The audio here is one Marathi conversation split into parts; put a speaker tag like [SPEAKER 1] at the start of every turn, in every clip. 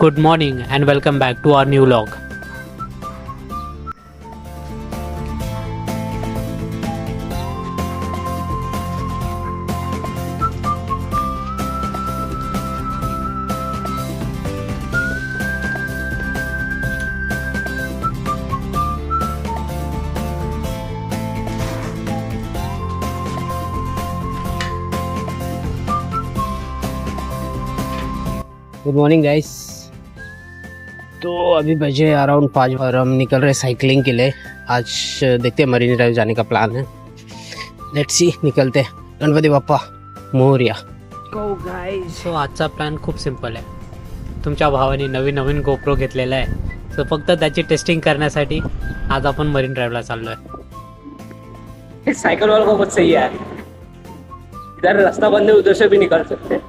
[SPEAKER 1] Good morning and welcome back to our new vlog.
[SPEAKER 2] Good morning guys. तो अभी बजे अराउंड 5 और हम निकल रहे साइकिलिंग के लिए। आज देखते हैं मरीन ड्राइव जाने का प्लान है। लेट्स सी, निकलते हैं। Ganpati Bappa Morya.
[SPEAKER 1] Go guys. So आजचा प्लॅन खूप सिंपल आहे। तुमच्या भावाने नवीन गोप्रो घेतलेला आहे, सो फक्त त्याची टेस्टिंग करण्यासाठी आज आपण मरीन ड्राइवला चाललोय।
[SPEAKER 3] साइकिल वालों को बहुत सही है, इधर रास्ता बंद है, उधर से भी निकल सकते हैं।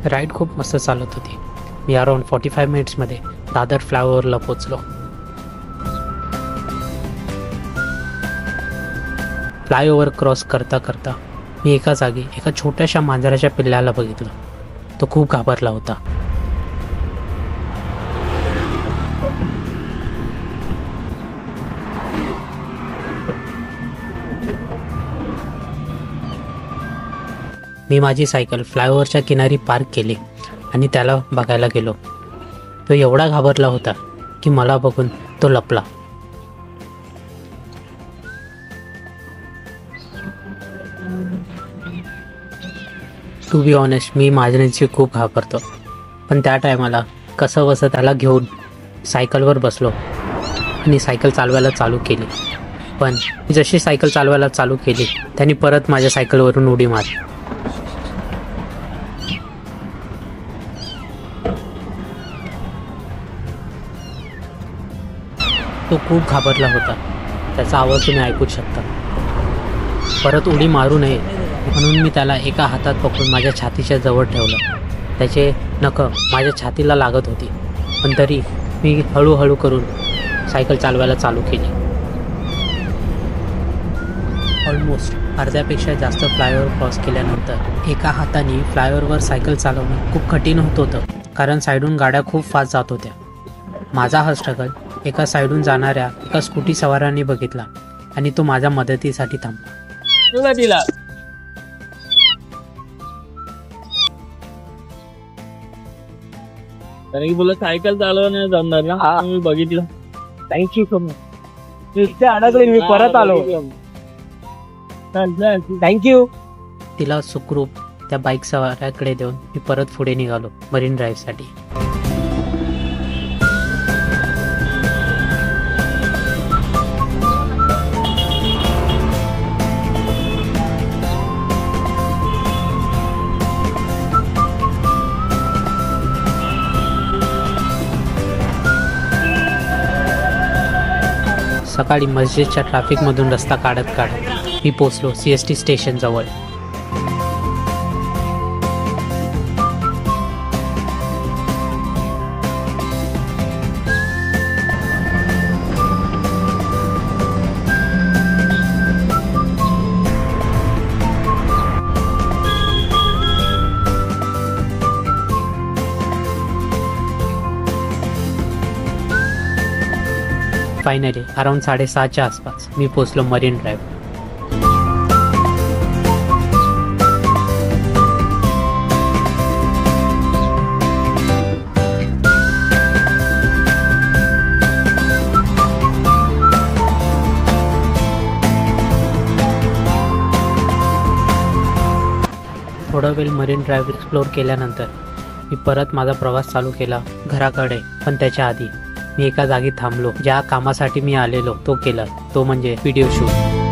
[SPEAKER 1] राईड खूप मस्त चालत होती। मी अराउंड 45 मिनिट्समध्ये दादर फ्लायओव्हरला पोचलो। फ्लायओव्हर क्रॉस करता करता मी एका जागी एका छोट्याशा मांजराच्या पिल्लाला बघितलं। तो खूप घाबरला होता। मी माझी सायकल फ्लायओव्हरच्या किनारी पार्क केली आणि त्याला बघायला गेलो। तो एवढा घाबरला होता की मला बघून तो लपला। टू बी ऑनेस्ट, मी मांजरींची खूप घाबरतो, पण त्या टायमाला कसं बसं त्याला घेऊन सायकलवर बसलो आणि सायकल चालवायला चालू केली। पण जशी सायकल चालवायला चालू केली त्याने परत माझ्या सायकलवरून उडी मारली। तो खूप घाबरला होता, त्याचा आवाज तुम्ही ऐकू शकता। परत उडी मारू नये म्हणून मी त्याला एका हातात पकडून माझ्या छातीच्या जवळ ठेवलं। त्याचे नखं माझ्या छातीला लागत होती, पण तरी मी हळूहळू करून सायकल चालवायला चालू केली। ऑलमोस्ट अर्ध्यापेक्षा जास्त फ्लायओव्हर क्रॉस केल्यानंतर एका हाताने फ्लायओव्हरवर सायकल चालवणं खूप कठीण होत होतं, कारण साईडून गाड्या खूप फास्ट जात होत्या। माझा हा स्ट्रगल एका साईडून जाणाऱ्या एका स्कूटी सवाराने बघितला आणि तो माझ्या मदतीसाठी थांबला।
[SPEAKER 3] बोला सायकल चालवण्यास जमणार ना, मी बघितलं। Thank you so much. इथे अडकले, मी परत आलो। थँक्यू।
[SPEAKER 1] तिला सुखरूप त्या बाईक सवाराकडे देऊन मी परत पुढे निघालो मरीन ड्राईव्हसाठी। सकाळी मस्जिदच्या ट्रॅफिकमधून रस्ता काढत मी पोचलो CST स्टेशन जवळ। फायनली अराउंड 6:30च्या आसपास मी पोचलो मरीन ड्राइव्ह। थोडा वेळ मरीन ड्राइव्ह एक्सप्लोर केल्यानंतर मी परत माझा प्रवास चालू केला घराकडे। पण त्याच्या आधी मी एका जागी थांबलो। ज्या कामासाठी मी आलेलो तो केला, तो म्हणजे व्हिडिओ शूट।